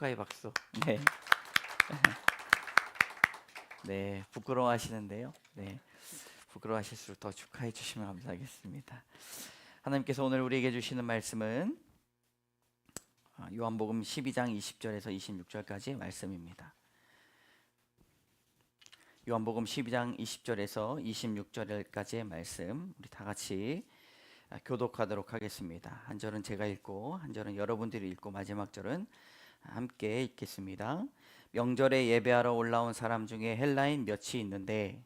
축하의 박수. 네. 네, 부끄러워하시는데요. 네, 부끄러워하실수록 더 축하해 주시면 감사하겠습니다. 하나님께서 오늘 우리에게 주시는 말씀은 요한복음 12장 20절에서 26절까지의 말씀입니다. 요한복음 12장 20절에서 26절까지의 말씀 우리 다 같이 교독하도록 하겠습니다. 한 절은 제가 읽고 한 절은 여러분들이 읽고 마지막 절은 함께 읽겠습니다. 명절에 예배하러 올라온 사람 중에 헬라인 몇이 있는데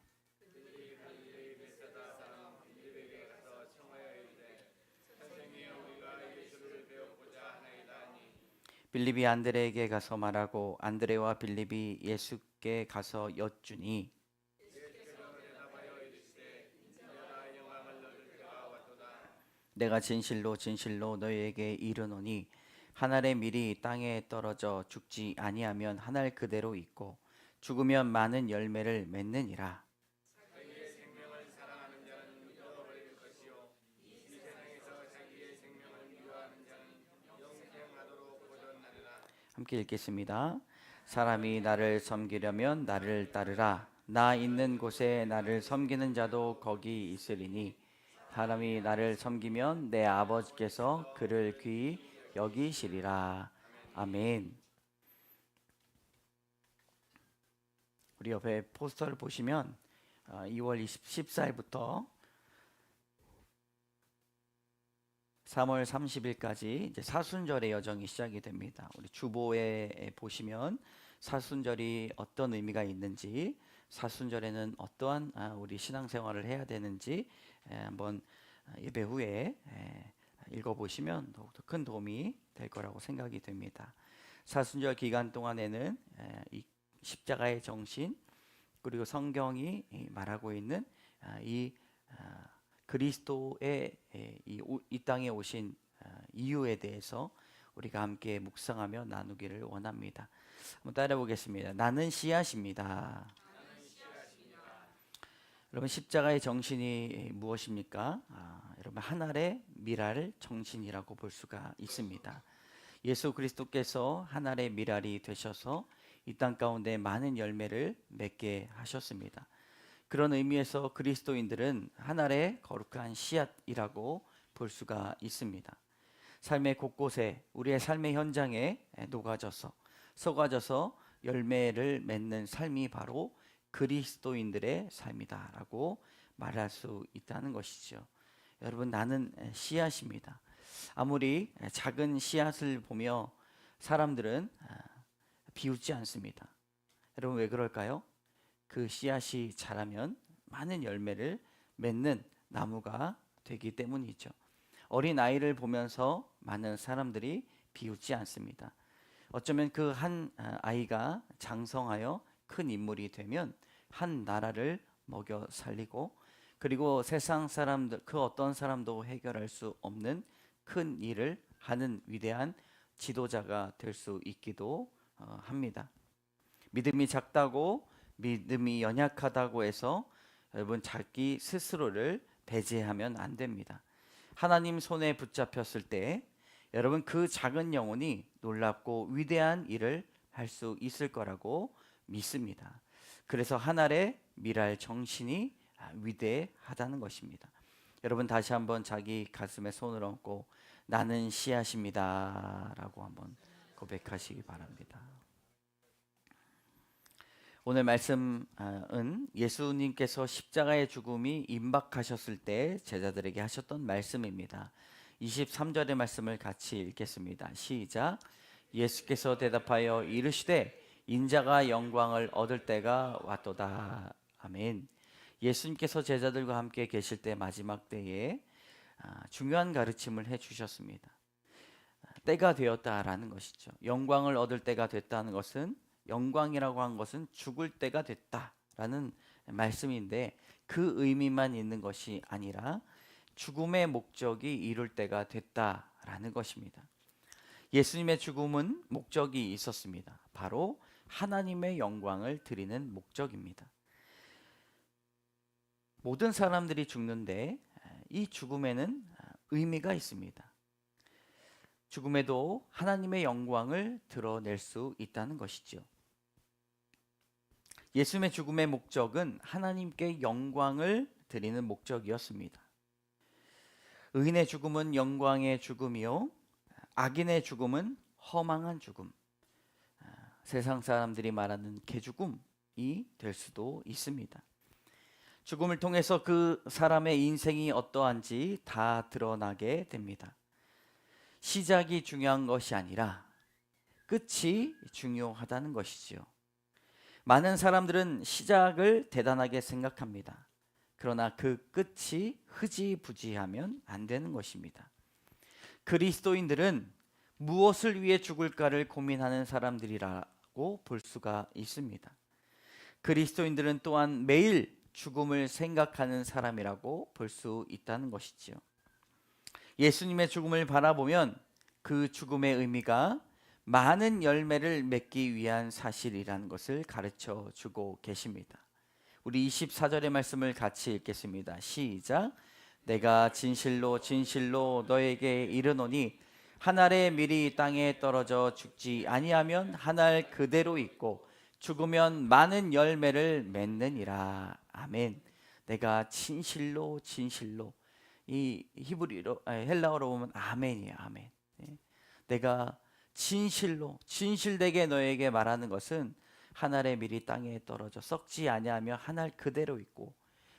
빌립이 안드레에게 가서 말하고 안드레와 빌립이 예수께 가서 여쭈니 내가 진실로 진실로 너희에게 이르노니 한 알의 밀이 땅에 떨어져 죽지 아니하면 한 알 그대로 있고 죽으면 많은 열매를 맺느니라. 함께 읽겠습니다. 사람이 나를 섬기려면 나를 따르라. 나 있는 곳에 나를 섬기는 자도 거기 있으리니 사람이 나를 섬기면 내 아버지께서 그를 귀히 여기시리라. 아멘. 우리 옆에 포스터를 보시면 2월 14일부터 3월 30일까지 이제 사순절의 여정이 시작이 됩니다. 우리 주보에 보시면 사순절이 어떤 의미가 있는지, 사순절에는 어떠한 우리 신앙생활을 해야 되는지 한번 예배 후에 읽어보시면 더욱더 큰 도움이 될 거라고 생각이 됩니다. 사순절 기간 동안에는 이 십자가의 정신 그리고 성경이 말하고 있는 이 그리스도의 이 땅에 오신 이유에 대해서 우리가 함께 묵상하며 나누기를 원합니다. 한번 따라 보겠습니다. 나는 씨앗입니다. 여러분 십자가의 정신이 무엇입니까? 여러분 한 알의 밀알 정신이라고 볼 수가 있습니다. 예수 그리스도께서 한 알의 밀알이 되셔서 이 땅 가운데 많은 열매를 맺게 하셨습니다. 그런 의미에서 그리스도인들은 한 알의 거룩한 씨앗이라고 볼 수가 있습니다. 삶의 곳곳에 우리의 삶의 현장에 썩어져서 열매를 맺는 삶이 바로 그리스도인들의 삶이다라고 말할 수 있다는 것이죠. 여러분 나는 씨앗입니다. 아무리 작은 씨앗을 보며 사람들은 비웃지 않습니다. 여러분 왜 그럴까요? 그 씨앗이 자라면 많은 열매를 맺는 나무가 되기 때문이죠. 어린 아이를 보면서 많은 사람들이 비웃지 않습니다. 어쩌면 그 한 아이가 장성하여 큰 인물이 되면 한 나라를 먹여 살리고 그리고 세상 사람들 그 어떤 사람도 해결할 수 없는 큰 일을 하는 위대한 지도자가 될 수 있기도 합니다. 믿음이 작다고 믿음이 연약하다고 해서 여러분 자기 스스로를 배제하면 안 됩니다. 하나님 손에 붙잡혔을 때 여러분 그 작은 영혼이 놀랍고 위대한 일을 할 수 있을 거라고 믿습니다. 그래서 한 알의 밀알 정신이 위대하다는 것입니다. 여러분 다시 한번 자기 가슴에 손을 얹고 나는 씨앗입니다 라고 한번 고백하시기 바랍니다. 오늘 말씀은 예수님께서 십자가의 죽음이 임박하셨을 때 제자들에게 하셨던 말씀입니다. 23절의 말씀을 같이 읽겠습니다. 시작. 예수께서 대답하여 이르시되 인자가 영광을 얻을 때가 왔도다. 아멘. 예수님께서 제자들과 함께 계실 때 마지막 때에 중요한 가르침을 해주셨습니다. 때가 되었다라는 것이죠. 영광을 얻을 때가 됐다는 것은 영광이라고 한 것은 죽을 때가 됐다라는 말씀인데 그 의미만 있는 것이 아니라 죽음의 목적이 이룰 때가 됐다라는 것입니다. 예수님의 죽음은 목적이 있었습니다. 바로 하나님의 영광을 드리는 목적입니다. 모든 사람들이 죽는데 이 죽음에는 의미가 있습니다. 죽음에도 하나님의 영광을 드러낼 수 있다는 것이죠. 예수님의 죽음의 목적은 하나님께 영광을 드리는 목적이었습니다. 의인의 죽음은 영광의 죽음이요, 악인의 죽음은 허망한 죽음, 세상 사람들이 말하는 개죽음이 될 수도 있습니다. 죽음을 통해서 그 사람의 인생이 어떠한지 다 드러나게 됩니다. 시작이 중요한 것이 아니라 끝이 중요하다는 것이지요. 많은 사람들은 시작을 대단하게 생각합니다. 그러나 그 끝이 흐지부지하면 안 되는 것입니다. 그리스도인들은 무엇을 위해 죽을까를 고민하는 사람들이라고 볼 수가 있습니다. 그리스도인들은 또한 매일 죽음을 생각하는 사람이라고 볼 수 있다는 것이지요. 예수님의 죽음을 바라보면 그 죽음의 의미가 많은 열매를 맺기 위한 사실이라는 것을 가르쳐 주고 계십니다. 우리 24절의 말씀을 같이 읽겠습니다. 시작. 내가 진실로 진실로 너에게 이르노니 한 알의 밀이 땅에 떨어져 죽지 아니하면 한 알 그대로 있고 죽으면 많은 열매를 맺느니라. 아멘. 내가 진실로 진실로, 이 히브리로 헬라어로 보면 아멘이에요. 아멘. 내가 진실로 진실되게 너에게 말하는 것은 한 알의 밀이 땅에 떨어져 썩지 아니하며 한 알 그대로 있고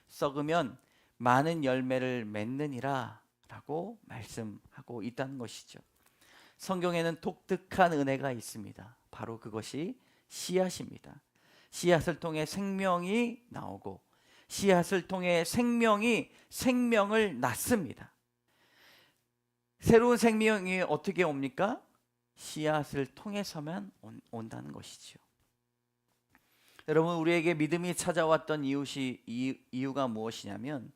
썩으면 많은 열매를 맺느니라 라고 말씀하고 있다는 것이죠. 성경에는 독특한 은혜가 있습니다. 바로 그것이 씨앗입니다. 씨앗을 통해 생명이 나오고 씨앗을 통해 생명이 생명을 낳습니다. 새로운 생명이 어떻게 옵니까? 씨앗을 통해서만 온다는 것이죠. 여러분, 우리에게 믿음이 찾아왔던 이유가 무엇이냐면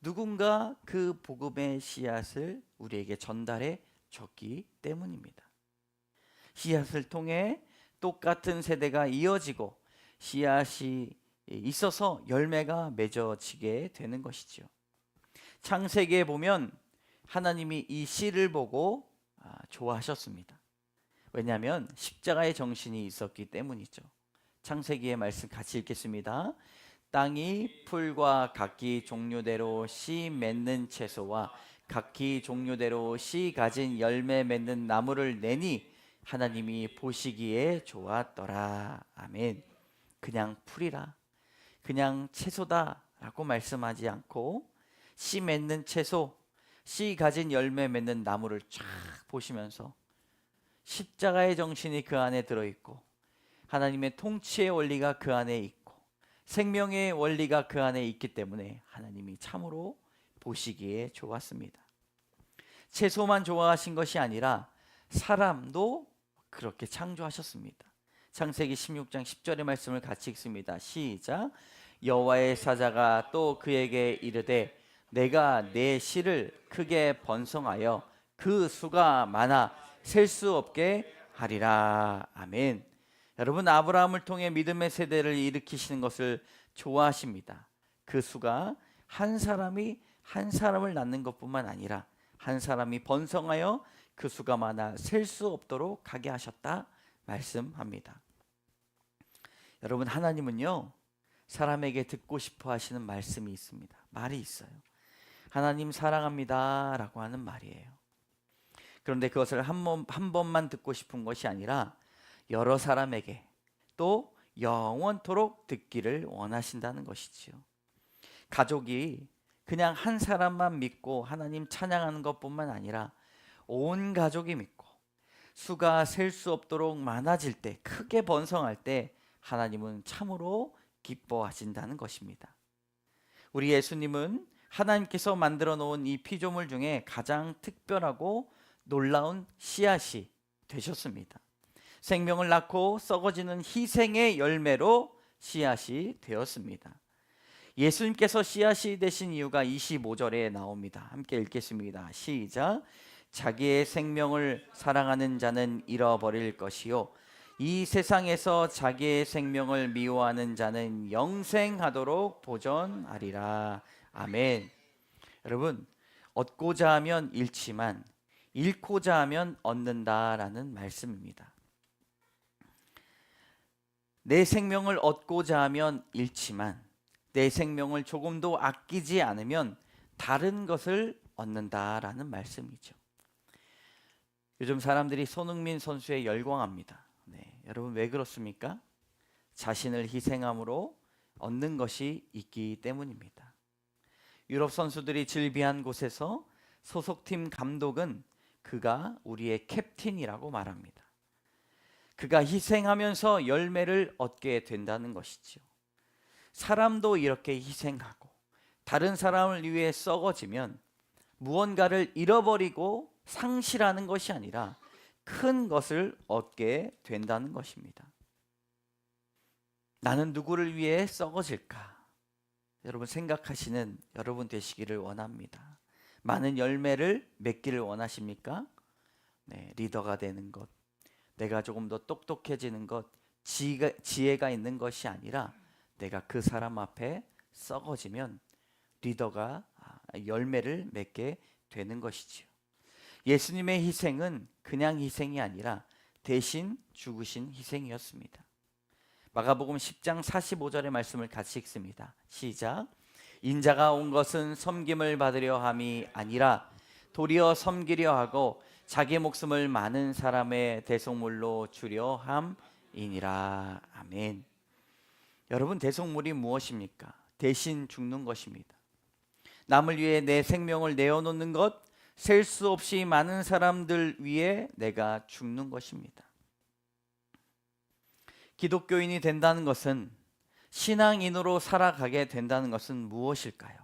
누군가 그 복음의 씨앗을 우리에게 전달해 줬기 때문입니다. 씨앗을 통해 똑같은 세대가 이어지고 씨앗이 있어서 열매가 맺어지게 되는 것이죠. 창세기에 보면 하나님이 이 씨를 보고 좋아하셨습니다. 왜냐하면 십자가의 정신이 있었기 때문이죠. 창세기의 말씀 같이 읽겠습니다. 땅이 풀과 각기 종류대로 씨 맺는 채소와 각기 종류대로 씨 가진 열매 맺는 나무를 내니 하나님이 보시기에 좋았더라. 아멘. 그냥 풀이라, 그냥 채소다 라고 말씀하지 않고 씨 맺는 채소, 씨 가진 열매 맺는 나무를 쫙 보시면서 십자가의 정신이 그 안에 들어있고 하나님의 통치의 원리가 그 안에 있고 생명의 원리가 그 안에 있기 때문에 하나님이 참으로 보시기에 좋았습니다. 채소만 좋아하신 것이 아니라 사람도 그렇게 창조하셨습니다. 창세기 16장 10절의 말씀을 같이 읽습니다. 시작. 여호와의 사자가 또 그에게 이르되 내가 내 씨를 크게 번성하여 그 수가 많아 셀 수 없게 하리라. 아멘. 여러분, 아브라함을 통해 믿음의 세대를 일으키시는 것을 좋아하십니다. 그 수가 한 사람이 한 사람을 낳는 것뿐만 아니라 한 사람이 번성하여 그 수가 많아 셀 수 없도록 하게 하셨다 말씀합니다. 여러분, 하나님은요 사람에게 듣고 싶어 하시는 말씀이 있습니다. 말이 있어요. 하나님 사랑합니다 라고 하는 말이에요. 그런데 그것을 한 번만 듣고 싶은 것이 아니라 여러 사람에게 또 영원토록 듣기를 원하신다는 것이지요. 가족이 그냥 한 사람만 믿고 하나님 찬양하는 것뿐만 아니라 온 가족이 믿고 수가 셀 수 없도록 많아질 때, 크게 번성할 때 하나님은 참으로 기뻐하신다는 것입니다. 우리 예수님은 하나님께서 만들어 놓은 이 피조물 중에 가장 특별하고 놀라운 씨앗이 되셨습니다. 생명을 낳고 썩어지는 희생의 열매로 씨앗이 되었습니다. 예수님께서 씨앗이 되신 이유가 25절에 나옵니다. 함께 읽겠습니다. 시작. 자기의 생명을 사랑하는 자는 잃어버릴 것이요 이 세상에서 자기의 생명을 미워하는 자는 영생하도록 보존하리라. 아멘. 여러분, 얻고자 하면 잃지만 잃고자 하면 얻는다라는 말씀입니다. 내 생명을 얻고자 하면 잃지만 내 생명을 조금도 아끼지 않으면 다른 것을 얻는다라는 말씀이죠. 요즘 사람들이 손흥민 선수에 열광합니다. 네, 여러분 왜 그렇습니까? 자신을 희생함으로 얻는 것이 있기 때문입니다. 유럽 선수들이 즐비한 곳에서 소속팀 감독은 그가 우리의 캡틴이라고 말합니다. 그가 희생하면서 열매를 얻게 된다는 것이죠. 사람도 이렇게 희생하고 다른 사람을 위해 썩어지면 무언가를 잃어버리고 상실하는 것이 아니라 큰 것을 얻게 된다는 것입니다. 나는 누구를 위해 썩어질까? 여러분 생각하시는 여러분 되시기를 원합니다. 많은 열매를 맺기를 원하십니까? 네, 리더가 되는 것, 내가 조금 더 똑똑해지는 것, 지혜가 있는 것이 아니라 내가 그 사람 앞에 썩어지면 리더가 열매를 맺게 되는 것이지요. 예수님의 희생은 그냥 희생이 아니라 대신 죽으신 희생이었습니다. 마가복음 10장 45절의 말씀을 같이 읽습니다. 시작. 인자가 온 것은 섬김을 받으려 함이 아니라 도리어 섬기려 하고 자기 목숨을 많은 사람의 대속물로 주려 함이니라. 아멘. 여러분, 대속물이 무엇입니까? 대신 죽는 것입니다. 남을 위해 내 생명을 내어놓는 것, 셀 수 없이 많은 사람들 위해 내가 죽는 것입니다. 기독교인이 된다는 것은, 신앙인으로 살아가게 된다는 것은 무엇일까요?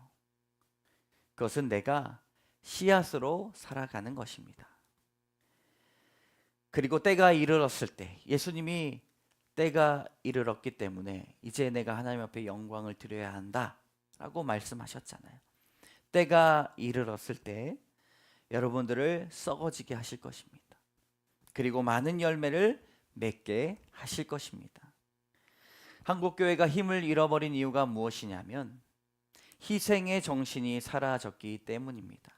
그것은 내가 씨앗으로 살아가는 것입니다. 그리고 때가 이르렀을 때, 예수님이 때가 이르렀기 때문에 이제 내가 하나님 앞에 영광을 드려야 한다라고 말씀하셨잖아요. 때가 이르렀을 때 여러분들을 썩어지게 하실 것입니다. 그리고 많은 열매를 맺게 하실 것입니다. 한국교회가 힘을 잃어버린 이유가 무엇이냐면 희생의 정신이 사라졌기 때문입니다.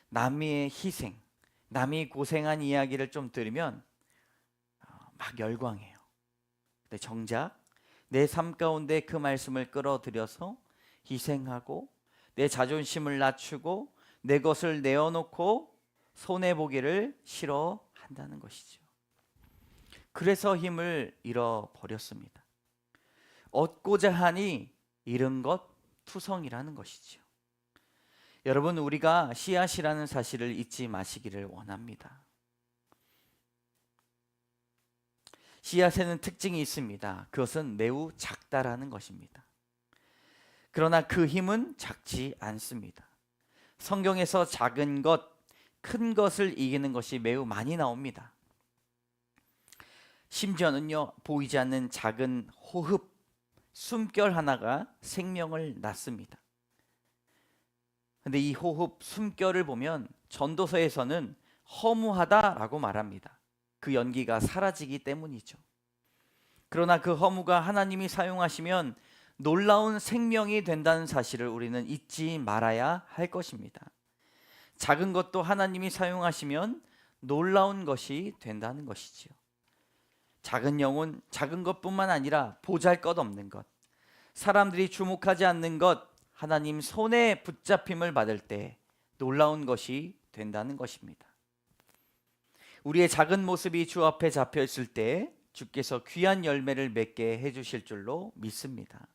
남의 희생, 남이 고생한 이야기를 좀 들으면 막 열광해요. 근데 정작 내 삶 가운데 그 말씀을 끌어들여서 희생하고 내 자존심을 낮추고 내 것을 내어놓고 손해보기를 싫어한다는 것이죠. 그래서 힘을 잃어버렸습니다. 얻고자 하니 잃은 것 투성이라는 것이죠. 여러분, 우리가 씨앗이라는 사실을 잊지 마시기를 원합니다. 씨앗에는 특징이 있습니다. 그것은 매우 작다라는 것입니다. 그러나 그 힘은 작지 않습니다. 성경에서 작은 것, 큰 것을 이기는 것이 매우 많이 나옵니다. 심지어는요, 보이지 않는 작은 호흡, 숨결 하나가 생명을 낳습니다. 근데 이 호흡, 숨결을 보면 전도서에서는 허무하다라고 말합니다. 그 연기가 사라지기 때문이죠. 그러나 그 허무가 하나님이 사용하시면 놀라운 생명이 된다는 사실을 우리는 잊지 말아야 할 것입니다. 작은 것도 하나님이 사용하시면 놀라운 것이 된다는 것이지요. 작은 영혼, 작은 것뿐만 아니라 보잘것없는 것, 사람들이 주목하지 않는 것, 하나님 손에 붙잡힘을 받을 때 놀라운 것이 된다는 것입니다. 우리의 작은 모습이 주 앞에 잡혀 있을 때 주께서 귀한 열매를 맺게 해주실 줄로 믿습니다.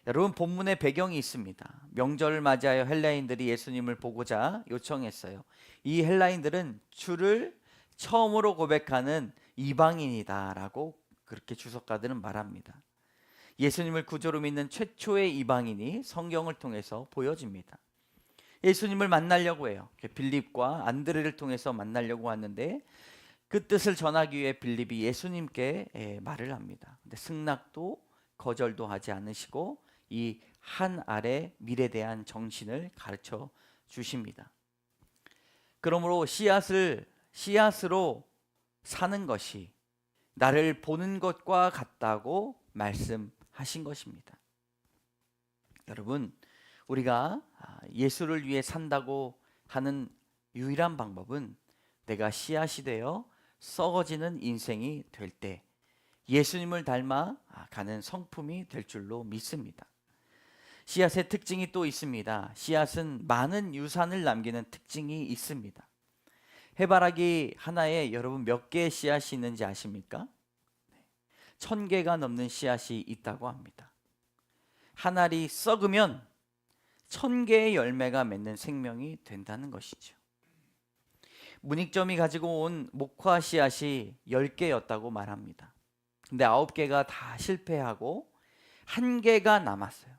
여러분, 본문의 배경이 있습니다. 명절을 맞이하여 헬라인들이 예수님을 보고자 요청했어요. 이 헬라인들은 주를 처음으로 고백하는 이방인이다라고 그렇게 주석가들은 말합니다. 예수님을 구조로 믿는 최초의 이방인이 성경을 통해서 보여집니다. 예수님을 만나려고 해요. 빌립과 안드레를 통해서 만나려고 하는데 그 뜻을 전하기 위해 빌립이 예수님께 말을 합니다. 근데 승낙도 거절도 하지 않으시고 이 한 알의 밀에 대한 정신을 가르쳐 주십니다. 그러므로 씨앗으로 사는 것이 나를 보는 것과 같다고 말씀하신 것입니다. 여러분, 우리가 예수를 위해 산다고 하는 유일한 방법은 내가 씨앗이 되어 썩어지는 인생이 될 때 예수님을 닮아 가는 성품이 될 줄로 믿습니다. 씨앗의 특징이 또 있습니다. 씨앗은 많은 유산을 남기는 특징이 있습니다. 해바라기 하나에 여러분 몇 개의 씨앗이 있는지 아십니까? 1000개가 넘는 씨앗이 있다고 합니다. 한 알이 썩으면 1000개의 열매가 맺는 생명이 된다는 것이죠. 문익점이 가지고 온 목화 씨앗이 10개였다고 말합니다. 근데 9개가 다 실패하고 1개가 남았어요.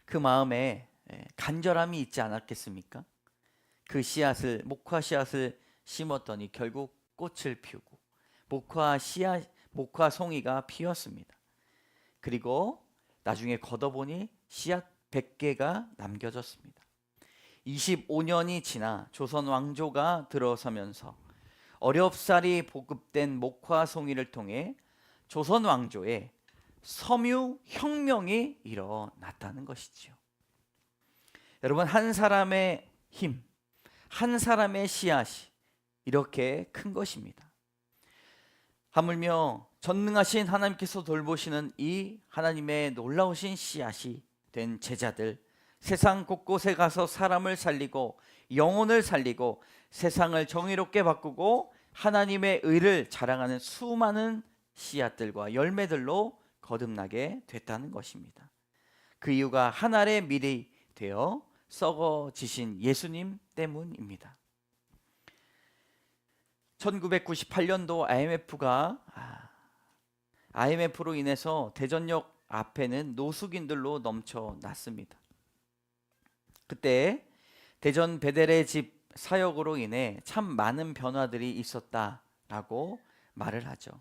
그 마음에 간절함이 있지 않았겠습니까? 그 씨앗을, 목화 씨앗을 심었더니 결국 꽃을 피우고 목화 송이가 피었습니다. 그리고 나중에 걷어보니 씨앗 100개가 남겨졌습니다. 25년이 지나 조선 왕조가 들어서면서 어렵사리 보급된 목화 송이를 통해 조선 왕조에 섬유 혁명이 일어났다는 것이지요. 여러분, 한 사람의 힘, 한 사람의 씨앗이 이렇게 큰 것입니다. 하물며 전능하신 하나님께서 돌보시는 이 하나님의 놀라우신 씨앗이 된 제자들, 세상 곳곳에 가서 사람을 살리고 영혼을 살리고 세상을 정의롭게 바꾸고 하나님의 의를 자랑하는 수많은 씨앗들과 열매들로 거듭나게 됐다는 것입니다. 그 이유가 한 알의 밀이 되어 썩어지신 예수님 때문입니다. 1998년도 IMF로 인해서 대전역 앞에는 노숙인들로 넘쳐났습니다. 그때 대전 베델의 집 사역으로 인해 참 많은 변화들이 있었다라고 말을 하죠.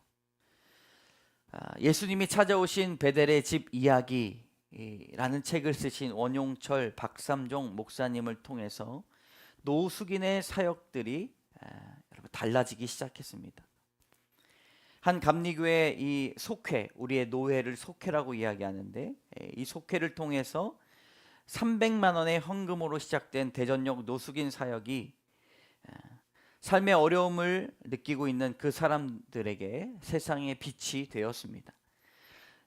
예수님이 찾아오신 베델의 집 이야기라는 책을 쓰신 원용철 박삼종 목사님을 통해서 노숙인의 사역들이 달라지기 시작했습니다. 한 감리교회 이 속회, 우리의 노회를 속회라고 이야기하는데, 이 속회를 통해서 300만 원의 헌금으로 시작된 대전역 노숙인 사역이 삶의 어려움을 느끼고 있는 그 사람들에게 세상의 빛이 되었습니다.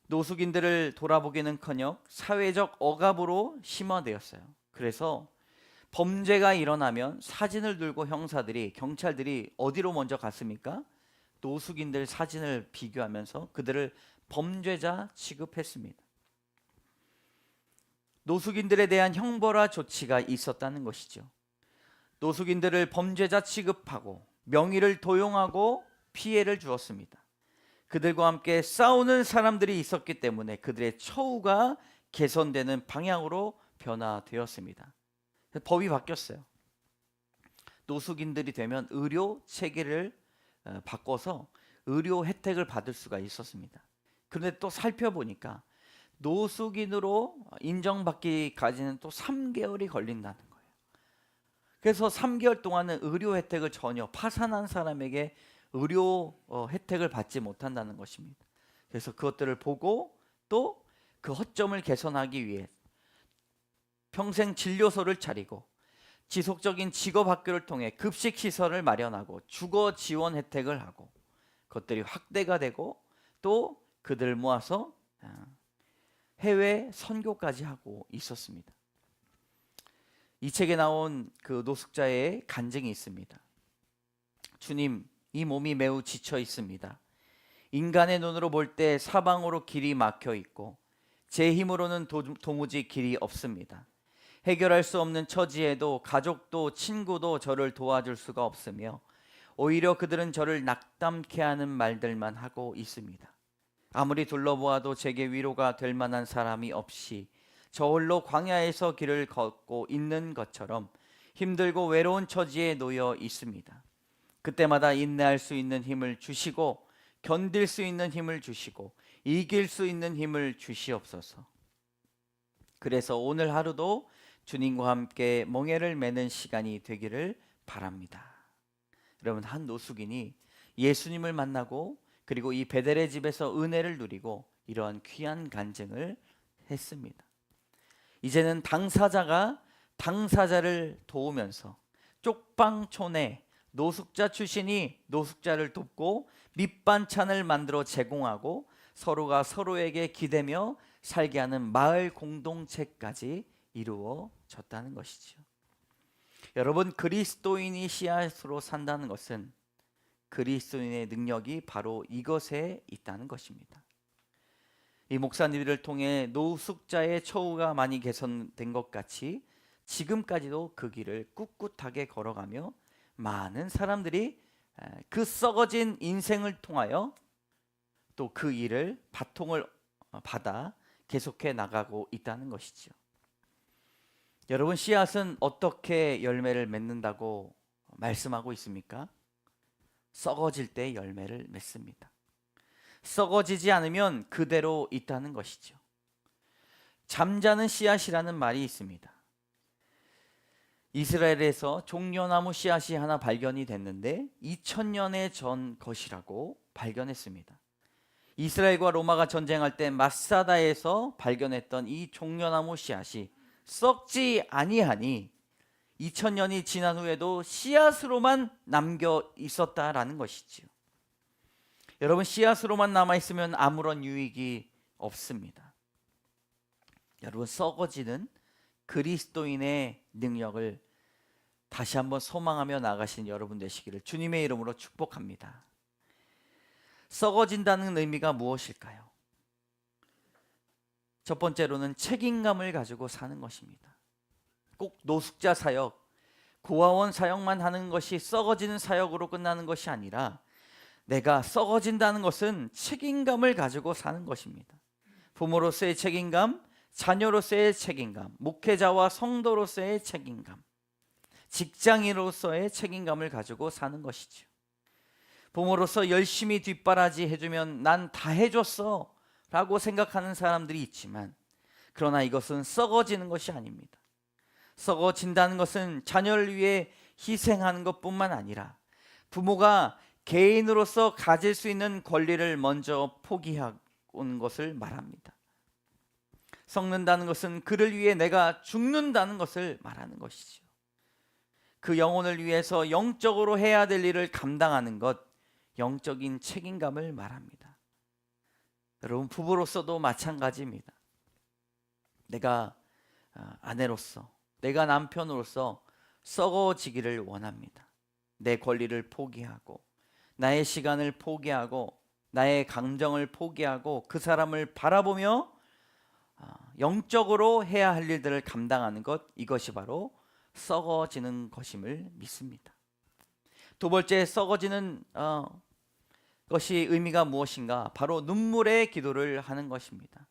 노숙인들을 돌아보기는커녕 사회적 억압으로 심화되었어요. 그래서 범죄가 일어나면 사진을 들고 경찰들이 어디로 먼저 갔습니까? 노숙인들 사진을 비교하면서 그들을 범죄자 취급했습니다. 노숙인들에 대한 형벌화 조치가 있었다는 것이죠. 노숙인들을 범죄자 취급하고 명의를 도용하고 피해를 주었습니다. 그들과 함께 싸우는 사람들이 있었기 때문에 그들의 처우가 개선되는 방향으로 변화되었습니다. 법이 바뀌었어요. 노숙인들이 되면 의료 체계를 바꿔서 의료 혜택을 받을 수가 있었습니다. 그런데 또 살펴보니까 노숙인으로 인정받기까지는 또 3개월이 걸린다는 거예요. 그래서 3개월 동안은 의료 혜택을 전혀 파산한 사람에게 의료 혜택을 받지 못한다는 것입니다. 그래서 그것들을 보고 또 그 허점을 개선하기 위해 평생 진료소를 차리고 지속적인 직업학교를 통해 급식 시설을 마련하고 주거 지원 혜택을 하고 그것들이 확대가 되고 또 그들을 모아서 해외 선교까지 하고 있었습니다. 이 책에 나온 그 노숙자의 간증이 있습니다. 주님, 이 몸이 매우 지쳐 있습니다. 인간의 눈으로 볼 때 사방으로 길이 막혀 있고 제 힘으로는 도무지 길이 없습니다. 해결할 수 없는 처지에도 가족도 친구도 저를 도와줄 수가 없으며 오히려 그들은 저를 낙담케 하는 말들만 하고 있습니다. 아무리 둘러보아도 제게 위로가 될 만한 사람이 없이 저 홀로 광야에서 길을 걷고 있는 것처럼 힘들고 외로운 처지에 놓여 있습니다. 그때마다 인내할 수 있는 힘을 주시고 견딜 수 있는 힘을 주시고 이길 수 있는 힘을 주시옵소서. 그래서 오늘 하루도 주님과 함께 멍에를 매는 시간이 되기를 바랍니다. 여러분, 한 노숙인이 예수님을 만나고 그리고 이 베델의 집에서 은혜를 누리고 이러한 귀한 간증을 했습니다. 이제는 당사자가 당사자를 도우면서 쪽방촌에 노숙자 출신이 노숙자를 돕고 밑반찬을 만들어 제공하고 서로가 서로에게 기대며 살게 하는 마을 공동체까지 이루어졌다는 것이죠. 여러분, 그리스도인이 씨앗으로 산다는 것은 그리스도인의 능력이 바로 이것에 있다는 것입니다. 이 목사님들을 통해 노숙자의 처우가 많이 개선된 것 같이 지금까지도 그 길을 꿋꿋하게 걸어가며 많은 사람들이 그 썩어진 인생을 통하여 또 그 일을 바통을 받아 계속해 나가고 있다는 것이죠. 여러분, 씨앗은 어떻게 열매를 맺는다고 말씀하고 있습니까? 썩어질 때 열매를 맺습니다. 썩어지지 않으면 그대로 있다는 것이죠. 잠자는 씨앗이라는 말이 있습니다. 이스라엘에서 종려나무 씨앗이 하나 발견이 됐는데 2000년에 전 것이라고 발견했습니다. 이스라엘과 로마가 전쟁할 때 마사다에서 발견했던 이 종려나무 씨앗이 썩지 아니하니 2000년이 지난 후에도 씨앗으로만 남겨 있었다라는 것이지요. 여러분, 씨앗으로만 남아있으면 아무런 유익이 없습니다. 여러분, 썩어지는 그리스도인의 능력을 다시 한번 소망하며 나가신 여러분 되시기를 주님의 이름으로 축복합니다. 썩어진다는 의미가 무엇일까요? 첫 번째로는 책임감을 가지고 사는 것입니다. 꼭 노숙자 사역, 고아원 사역만 하는 것이 썩어지는 사역으로 끝나는 것이 아니라 내가 썩어진다는 것은 책임감을 가지고 사는 것입니다. 부모로서의 책임감, 자녀로서의 책임감, 목회자와 성도로서의 책임감, 직장인으로서의 책임감을 가지고 사는 것이죠. 부모로서 열심히 뒷바라지 해주면 난 다 해줬어 라고 생각하는 사람들이 있지만, 그러나 이것은 썩어지는 것이 아닙니다. 썩어진다는 것은 자녀를 위해 희생하는 것뿐만 아니라 부모가 개인으로서 가질 수 있는 권리를 먼저 포기하는 것을 말합니다. 썩는다는 것은 그를 위해 내가 죽는다는 것을 말하는 것이죠. 그 영혼을 위해서 영적으로 해야 될 일을 감당하는 것, 영적인 책임감을 말합니다. 여러분, 부부로서도 마찬가지입니다. 내가 아내로서, 내가 남편으로서 썩어지기를 원합니다. 내 권리를 포기하고 나의 시간을 포기하고 나의 감정을 포기하고 그 사람을 바라보며 영적으로 해야 할 일들을 감당하는 것, 이것이 바로 썩어지는 것임을 믿습니다. 두 번째, 썩어지는 것이 의미가 무엇인가? 바로 눈물의 기도를 하는 것입니다.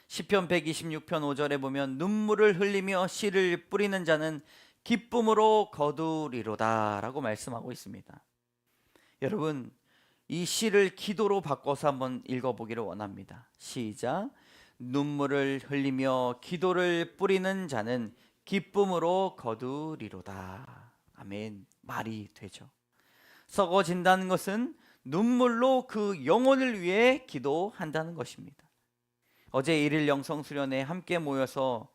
시편 126편 5절에 보면 눈물을 흘리며 씨를 뿌리는 자는 기쁨으로 거두리로다 라고 말씀하고 있습니다. 여러분, 이 시를 기도로 바꿔서 한번 읽어보기를 원합니다. 시작. 눈물을 흘리며 기도를 뿌리는 자는 기쁨으로 거두리로다. 아멘. 말이 되죠. 썩어진다는 것은 눈물로 그 영혼을 위해 기도한다는 것입니다. 어제 1일 영성 수련회 함께 모여서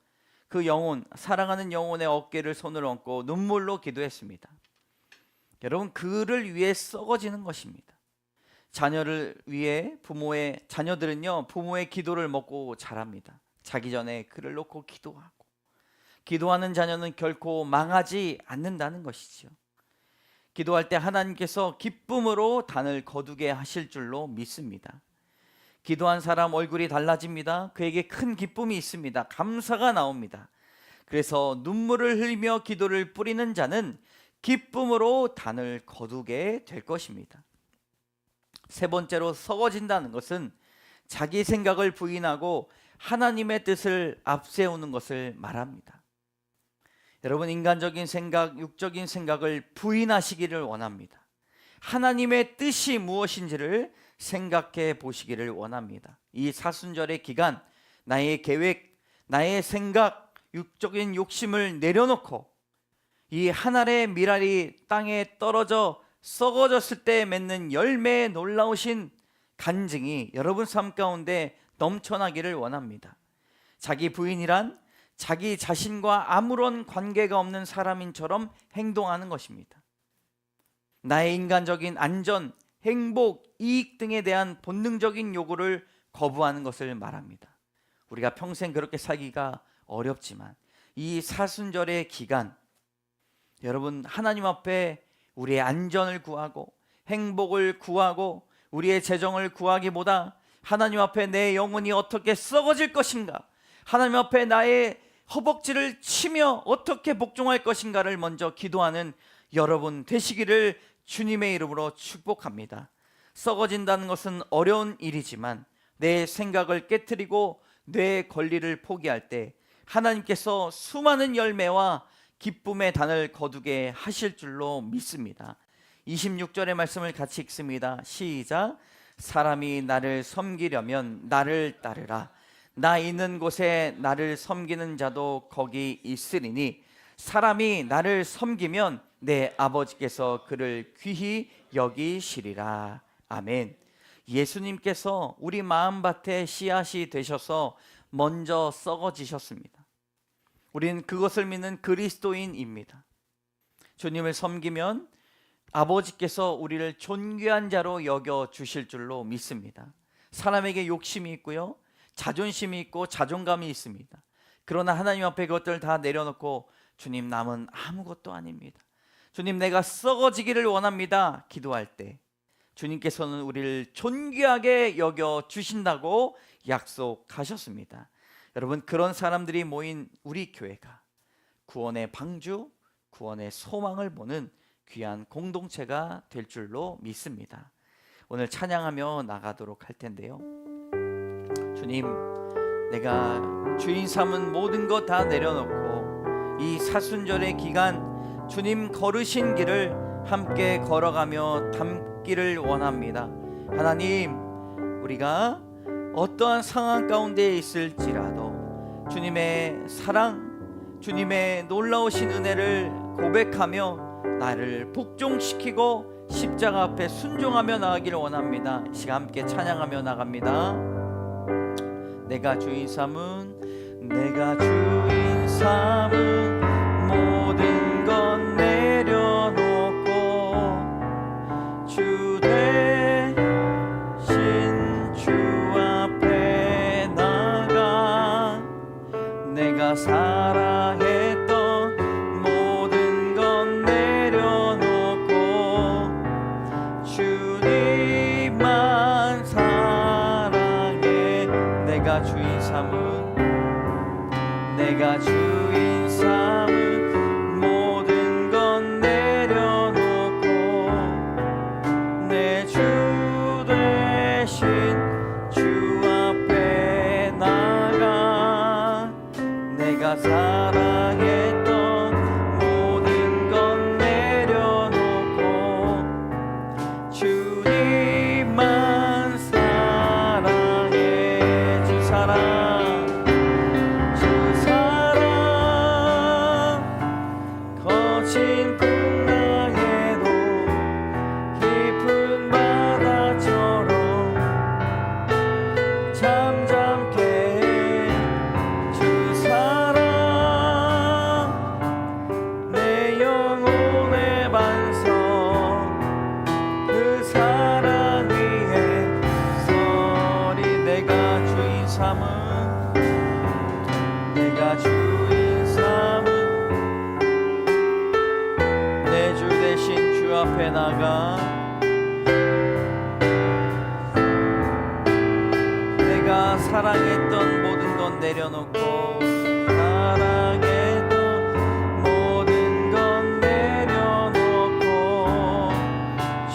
그 영혼, 사랑하는 영혼의 어깨를 손을 얹고 눈물로 기도했습니다. 여러분, 그를 위해 썩어지는 것입니다. 자녀를 위해 자녀들은요, 부모의 기도를 먹고 자랍니다. 자기 전에 그를 놓고 기도하고, 기도하는 자녀는 결코 망하지 않는다는 것이죠. 기도할 때 하나님께서 기쁨으로 단을 거두게 하실 줄로 믿습니다. 기도한 사람 얼굴이 달라집니다. 그에게 큰 기쁨이 있습니다. 감사가 나옵니다. 그래서 눈물을 흘리며 기도를 뿌리는 자는 기쁨으로 단을 거두게 될 것입니다. 세 번째로, 썩어진다는 것은 자기 생각을 부인하고 하나님의 뜻을 앞세우는 것을 말합니다. 여러분, 인간적인 생각, 육적인 생각을 부인하시기를 원합니다. 하나님의 뜻이 무엇인지를 생각해 보시기를 원합니다. 이 사순절의 기간, 나의 계획, 나의 생각, 육적인 욕심을 내려놓고 이 한 알의 밀알이 땅에 떨어져 썩어졌을 때 맺는 열매의 놀라우신 간증이 여러분 삶 가운데 넘쳐나기를 원합니다. 자기 부인이란 자기 자신과 아무런 관계가 없는 사람인처럼 행동하는 것입니다. 나의 인간적인 안전, 행복, 이익 등에 대한 본능적인 요구를 거부하는 것을 말합니다. 우리가 평생 그렇게 살기가 어렵지만 이 사순절의 기간, 여러분 하나님 앞에 우리의 안전을 구하고 행복을 구하고 우리의 재정을 구하기보다 하나님 앞에 내 영혼이 어떻게 썩어질 것인가, 하나님 앞에 나의 허벅지를 치며 어떻게 복종할 것인가를 먼저 기도하는 여러분 되시기를 주님의 이름으로 축복합니다. 썩어진다는 것은 어려운 일이지만 내 생각을 깨트리고 내 권리를 포기할 때 하나님께서 수많은 열매와 기쁨의 단을 거두게 하실 줄로 믿습니다. 26절의 말씀을 같이 읽습니다. 시작. 사람이 나를 섬기려면 나를 따르라. 나 있는 곳에 나를 섬기는 자도 거기 있으리니 사람이 나를 섬기면 내 아버지께서 그를 귀히 여기시리라. 아멘. 예수님께서 우리 마음밭에 씨앗이 되셔서 먼저 썩어지셨습니다. 우리는 그것을 믿는 그리스도인입니다. 주님을 섬기면 아버지께서 우리를 존귀한 자로 여겨 주실 줄로 믿습니다. 사람에게 욕심이 있고요, 자존심이 있고 자존감이 있습니다. 그러나 하나님 앞에 그것들을 다 내려놓고 주님, 남은 아무것도 아닙니다, 주님 내가 썩어지기를 원합니다 기도할 때 주님께서는 우리를 존귀하게 여겨 주신다고 약속하셨습니다. 여러분, 그런 사람들이 모인 우리 교회가 구원의 방주, 구원의 소망을 보는 귀한 공동체가 될 줄로 믿습니다. 오늘 찬양하며 나가도록 할 텐데요, 주님, 내가 주인 삼은 모든 것 다 내려놓고 이 사순절의 기간 주님 걸으신 길을 함께 걸어가며 담기를 원합니다. 하나님, 우리가 어떠한 상황 가운데 있을지라도 주님의 사랑, 주님의 놀라우신 은혜를 고백하며 나를 복종시키고 십자가 앞에 순종하며 나가기를 원합니다. 이 시간 함께 찬양하며 나갑니다. 내가 주인 삼은, 내가 주인 삼은 모든 건 내려놓고 주 대신 주 앞에 나가 내가 사랑했던 모든 건 내려놓고 주님만 사랑해. 내가 주인 삼은, 내가 주인 삼은 모든 건 내려놓고 내 주 대신 주 앞에 나가 내가 사랑했던 모든 건 내려놓고 주님만 사랑해. 주 사랑, 주 사랑 거친 풍랑에도 깊은 바다처럼 잠잠케 해. 주 사랑 내 영혼의 반석, 그 사랑 위에 서리. 내가 주인 삼은, 내가 주인 삼은 내 주 대신 주 앞에 나가 내가 사랑했던 모든 건 내려놓고 사랑했던 모든 건 내려놓고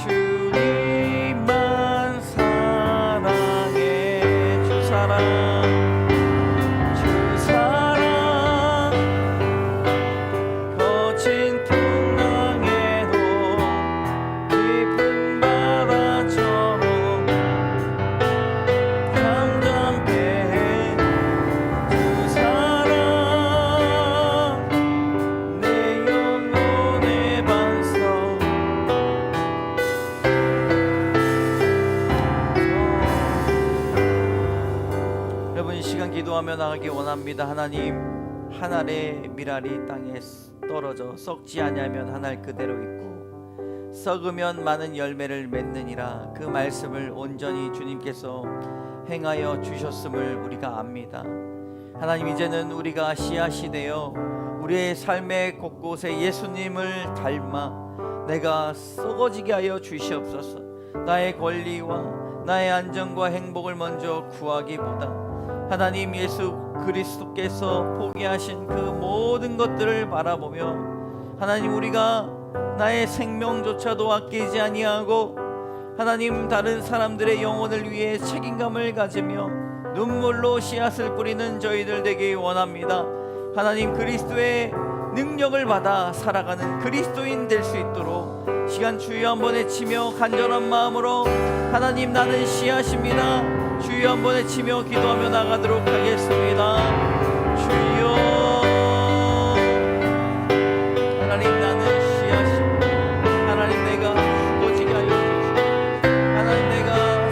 주님만 사랑해. 주 사랑, 주 사랑 거친 풍랑에도 깊은 바다처럼 잠잠케 해. 주 사랑 내 영혼의 반석. 여러분, 이 시간 기도하며 나가기 원합니다. 하나님, 한 알의 밀알이 땅에 떨어져 썩지 아니하면 한 알 그대로 있고 썩으면 많은 열매를 맺느니라. 그 말씀을 온전히 주님께서 행하여 주셨음을 우리가 압니다. 하나님, 이제는 우리가 씨앗이 되어 우리의 삶의 곳곳에 예수님을 닮아 내가 썩어지게 하여 주시옵소서. 나의 권리와 나의 안정과 행복을 먼저 구하기보다 하나님 예수 그리스도께서 포기하신 그 모든 것들을 바라보며 하나님, 우리가 나의 생명조차도 아끼지 아니하고 하나님, 다른 사람들의 영혼을 위해 책임감을 가지며 눈물로 씨앗을 뿌리는 저희들 되기 원합니다. 하나님, 그리스도의 능력을 받아 살아가는 그리스도인 될 수 있도록 시간 주여 한번 외치며 간절한 마음으로 하나님, 나는 씨앗입니다. 주여 한번 외치며 기도하며 나가도록 하겠습니다. 주여, 하나님, 나는 씨앗입니다. 하나님, 내가 죽어지게 하여 주시고 하나님, 내가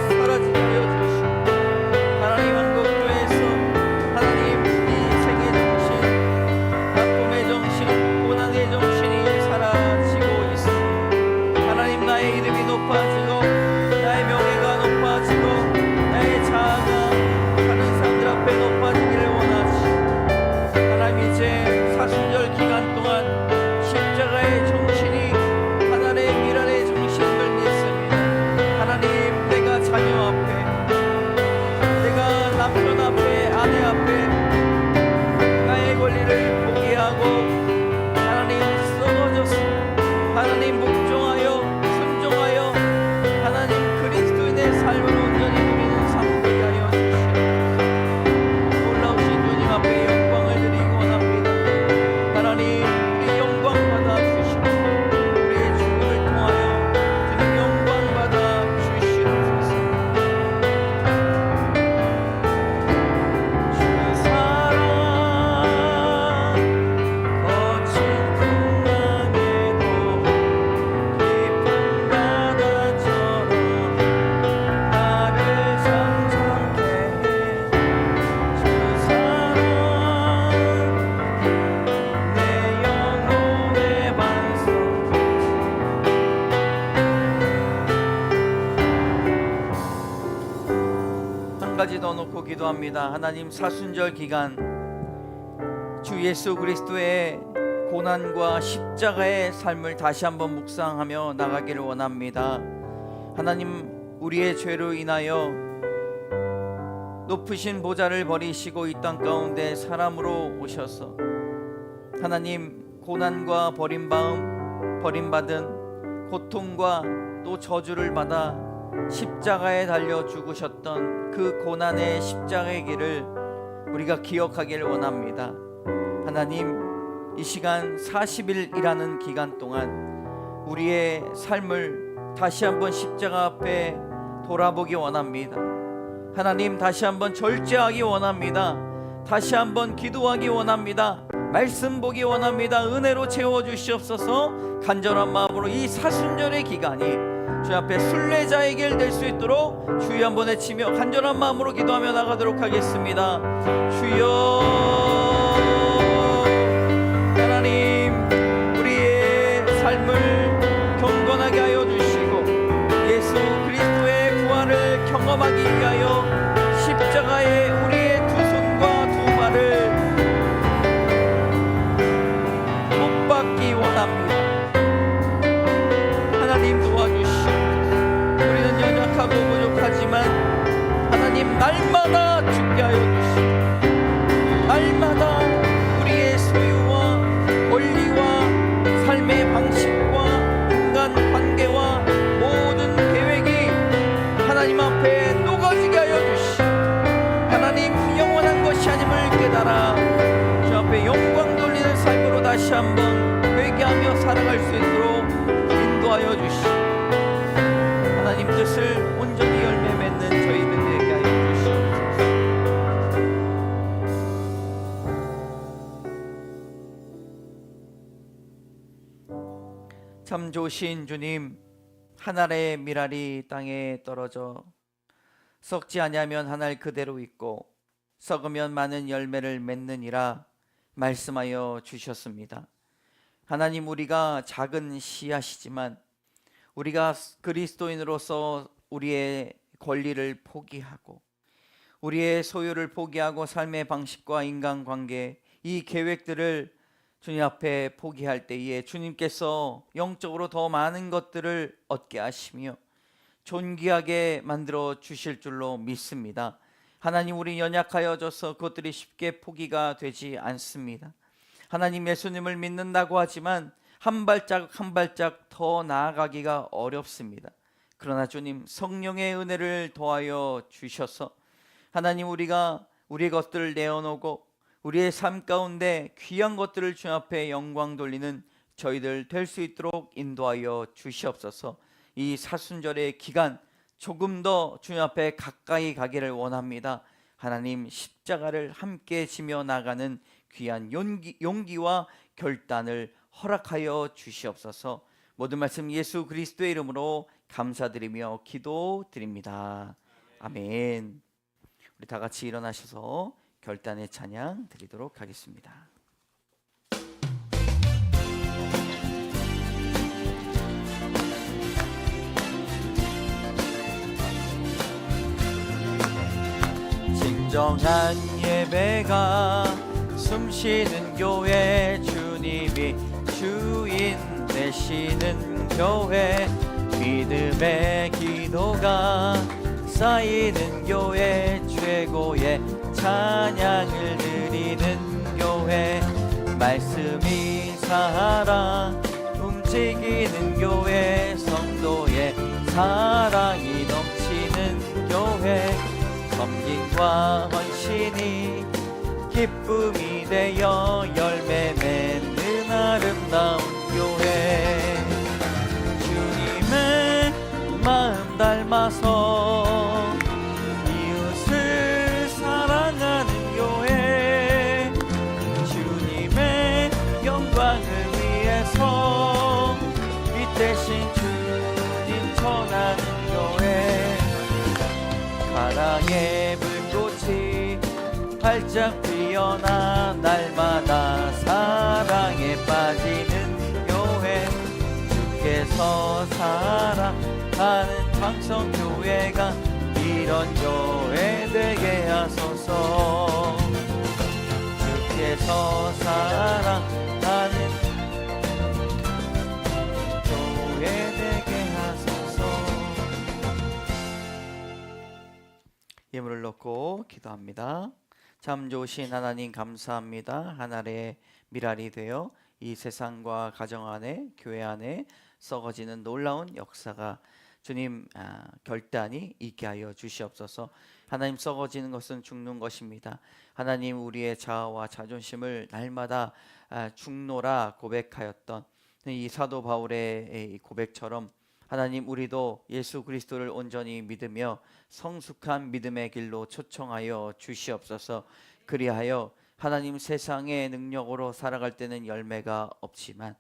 사라지게 하여 주시고 하나님, 한국교회에서 하나님, 이 세계 정신, 아픔의 정신, 고난의 정신이 사라지고 있습니다. 하나님, 나의 이름이 높아지고 나의 명예가 높아지고 나의 자아가 다른 사람들 앞에 높아지기를 원하시. 하나님, 이제 사순절 기간 동안 십자가의 정신이 하나님의 미랄의 정신을 믿습니다. 하나님, 내가 자녀 앞에, 내가 남편 앞에, 아내 앞에 나의 권리를 포기하고 하나님 썩어져서 하나님 복종하여 순종하여 하나님 그리스도인의 삶을 온전히 누리는 삶 되게 하여 주시옵소서. 놀라우신 주님 앞에 영광을 드리기 원합니다. 하나님, 우리 영광 받아 주시옵소서. 우리의 죽음을 통하여 주님 영광 받아 주시옵소서. 주 사랑 거친 풍랑에도 깊은 바다처럼 나를 잠잠케 해. 주 사랑 내 영혼의 반석. 한 가지 더 놓고 기도합니다. 하나님, 사순절 기간 주 예수 그리스도의 고난과 십자가의 삶을 다시 한번 묵상하며 나가기를 원합니다. 하나님, 우리의 죄로 인하여 높으신 보좌를 버리시고 이 땅 가운데 사람으로 오셔서 하나님, 고난과 버림받은 고통과 또 저주를 받아 십자가에 달려 죽으셨던 그 고난의 십자가의 길을 우리가 기억하기를 원합니다. 하나님, 이 시간 40일이라는 기간 동안 우리의 삶을 다시 한번 십자가 앞에 돌아보기 원합니다. 하나님, 다시 한번 절제하기 원합니다. 다시 한번 기도하기 원합니다. 말씀 보기 원합니다. 은혜로 채워주시옵소서. 간절한 마음으로 이 사순절의 기간이 주 앞에 순례자의 길 될 수 있도록 주여 한번 외치며 간절한 마음으로 기도하며 나가도록 하겠습니다. 주여, 하나님, 우리의 삶을 경건하게 하여 주시고 예수 그리스도의 부활을 경험하기 위하여 십자가에 우리의 두 손과 두 발을 못 박기 원합니다. 하나님, 도와주시옵소서. 우리는 연약하고 부족하지만 하나님, 날마다 죽게 하여 주시고 날마다 우리의 소유와 권리와 삶의 방식과 인간 관계와 모든 계획이 하나님 앞에 녹아지게 하여 주시고 하나님, 영원한 것이 아님을 깨달아 주 앞에 영광 돌리는 삶으로 다시 한번 회개하며 살아갈 수 있도록 인도하여 주시고 하나님 뜻을 온전히 열매 맺는 저희들 되게 하여 주시옵소서. 참 좋으신 주님, 한 알의 밀알이 땅에 떨어져 썩지 아니하면 한 알 그대로 있고 썩으면 많은 열매를 맺느니라. 말씀하여 주셨습니다. 하나님, 우리가 작은 씨앗이지만 우리가 그리스도인으로서 우리의 권리를 포기하고 우리의 소유를 포기하고 삶의 방식과 인간관계, 이 계획들을 주님 앞에 포기할 때에 주님께서 영적으로 더 많은 것들을 얻게 하시며 존귀하게 만들어 주실 줄로 믿습니다. 하나님, 우리 연약하여져서 그것들이 쉽게 포기가 되지 않습니다. 하나님, 예수님을 믿는다고 하지만 한 발짝 한 발짝 더 나아가기가 어렵습니다. 그러나 주님, 성령의 은혜를 더하여 주셔서 하나님, 우리가 우리의 것들을 내어놓고 우리의 삶 가운데 귀한 것들을 주님 앞에 영광 돌리는 저희들 될 수 있도록 인도하여 주시옵소서. 이 사순절의 기간 조금 더 주님 앞에 가까이 가기를 원합니다. 하나님, 십자가를 함께 지며 나가는 귀한 용기와 결단을 허락하여 주시옵소서. 모든 말씀 예수 그리스도의 이름으로 감사드리며 기도드립니다. 아멘. 우리 다 같이 일어나셔서 결단의 찬양 드리도록 하겠습니다. 진정한 예배가 숨쉬는 교회, 주님이 주인 되시는 교회, 믿음의 기도가 쌓이는 교회, 최고의 찬양을 드리는 교회, 말씀이 살아 움직이는 교회, 성도의 사랑이 넘치는 교회, 섬김과 헌신이 기쁨이 되어 열매 맺는 아름다운 교회, 주님의 마음 닮아서 이웃을 사랑하는 교회, 주님의 영광을 위해서 이 대신 주님 전하는 교회, 사랑의 불꽃이 활짝 피어나 날마다 사랑에 빠지는 교회, 주께서 사랑하는 창성교회가 이런 교회 되게 하소서. 주께서 사랑하는 교회 되게 하소서. 예물을 넣고 기도합니다. 참 좋으신 하나님, 감사합니다. 하늘의 미랄이 되어 이 세상과 가정 안에, 교회 안에 썩어지는 놀라운 역사가 주님 결단이 있게 하여 주시옵소서. 하나님, 썩어지는 것은 죽는 것입니다. 하나님, 우리의 자아와 자존심을 날마다 죽노라 고백하였던 이 사도 바울의 고백처럼 하나님, 우리도 예수 그리스도를 온전히 믿으며 성숙한 믿음의 길로 초청하여 주시옵소서. 그리하여 하나님, 세상의 능력으로 살아갈 때는 열매가 없지만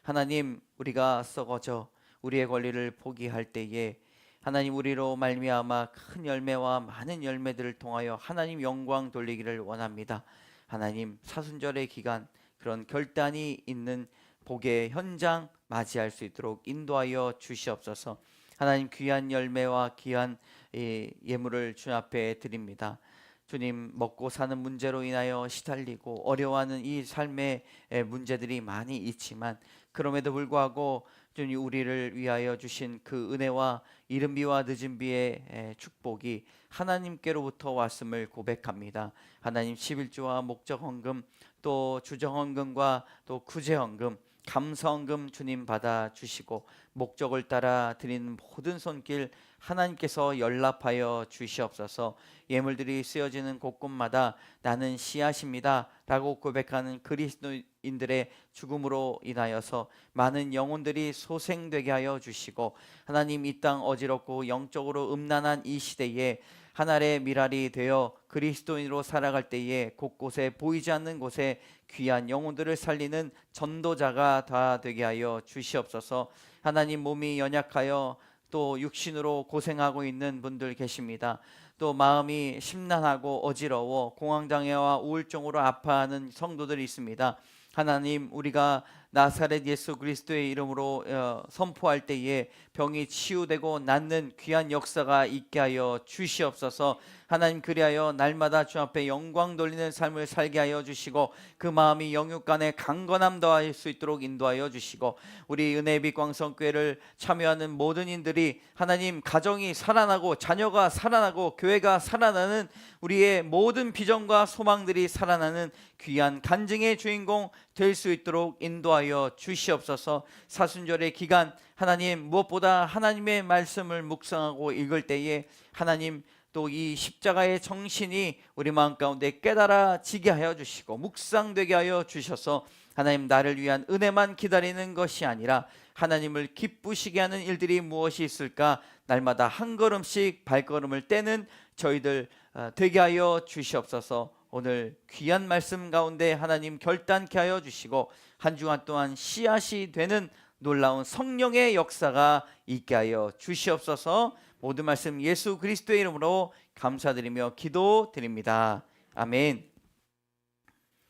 하나님, 우리가 썩어져 우리의 권리를 포기할 때에 하나님, 우리로 말미암아 큰 열매와 많은 열매들을 통하여 하나님 영광 돌리기를 원합니다. 하나님, 사순절의 기간 그런 결단이 있는 복의 현장 맞이할 수 있도록 인도하여 주시옵소서. 하나님, 귀한 열매와 귀한 예물을 주님 앞에 드립니다. 주님, 먹고 사는 문제로 인하여 시달리고 어려워하는 이 삶의 문제들이 많이 있지만 그럼에도 불구하고 주님, 우리를 위하여 주신 그 은혜와 이른 비와 늦은 비의 축복이 하나님께로부터 왔음을 고백합니다. 하나님, 11조와 목적헌금, 또 주정헌금과 또 구제헌금, 감사헌금 주님 받아주시고 목적을 따라 드리는 모든 손길 하나님께서 연락하여 주시옵소서. 예물들이 쓰여지는 곳곳마다 나는 씨앗입니다 라고 고백하는 그리스도인들의 죽음으로 인하여서 많은 영혼들이 소생되게 하여 주시고 하나님, 이 땅 어지럽고 영적으로 음란한 이 시대에 하늘의 미랄이 되어 그리스도인으로 살아갈 때에 곳곳에 보이지 않는 곳에 귀한 영혼들을 살리는 전도자가 다 되게 하여 주시옵소서. 하나님, 몸이 연약하여 또 육신으로 고생하고 있는 분들 계십니다. 또 마음이 심란하고 어지러워 공황장애와 우울증으로 아파하는 성도들이 있습니다. 하나님, 우리가 나사렛 예수 그리스도의 이름으로 선포할 때에 병이 치유되고 낫는 귀한 역사가 있게 하여 주시옵소서. 하나님, 그리하여 날마다 주 앞에 영광 돌리는 삶을 살게 하여 주시고 그 마음이 영육 간에 강건함 더할 수 있도록 인도하여 주시고, 우리 은혜빛 광성교회를 참여하는 모든 이들이 하나님, 가정이 살아나고 자녀가 살아나고 교회가 살아나는, 우리의 모든 비전과 소망들이 살아나는 귀한 간증의 주인공 될 수 있도록 인도하여 주시옵소서. 사순절의 기간, 하나님, 무엇보다 하나님의 말씀을 묵상하고 읽을 때에 하나님, 또 이 십자가의 정신이 우리 마음 가운데 깨달아지게 하여 주시고 묵상되게 하여 주셔서 하나님, 나를 위한 은혜만 기다리는 것이 아니라 하나님을 기쁘시게 하는 일들이 무엇이 있을까, 날마다 한 걸음씩 발걸음을 떼는 저희들 되게 하여 주시옵소서. 오늘 귀한 말씀 가운데 하나님 결단케 하여 주시고 한 주간 동안 씨앗이 되는 놀라운 성령의 역사가 있게 하여 주시옵소서. 모든 말씀 예수 그리스도의 이름으로 감사드리며 기도드립니다. 아멘.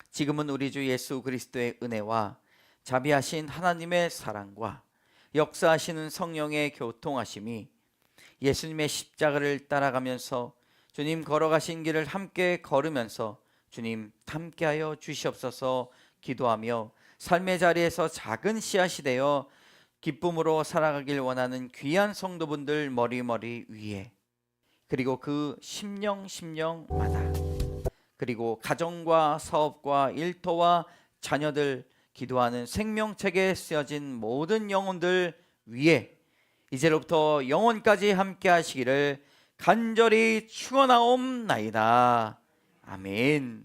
지금은 우리 주 예수 그리스도의 은혜와 자비하신 하나님의 사랑과 역사하시는 성령의 교통하심이 예수님의 십자가를 따라가면서 주님 걸어가신 길을 함께 걸으면서 주님 함께하여 주시옵소서 기도하며 삶의 자리에서 작은 씨앗이 되어 기쁨으로 살아가길 원하는 귀한 성도분들 머리머리 위에, 그리고 그 심령마다, 그리고 가정과 사업과 일터와 자녀들, 기도하는 생명책에 쓰여진 모든 영혼들 위에 이제로부터 영원까지 함께 하시기를 간절히 축원하옵나이다. 아멘.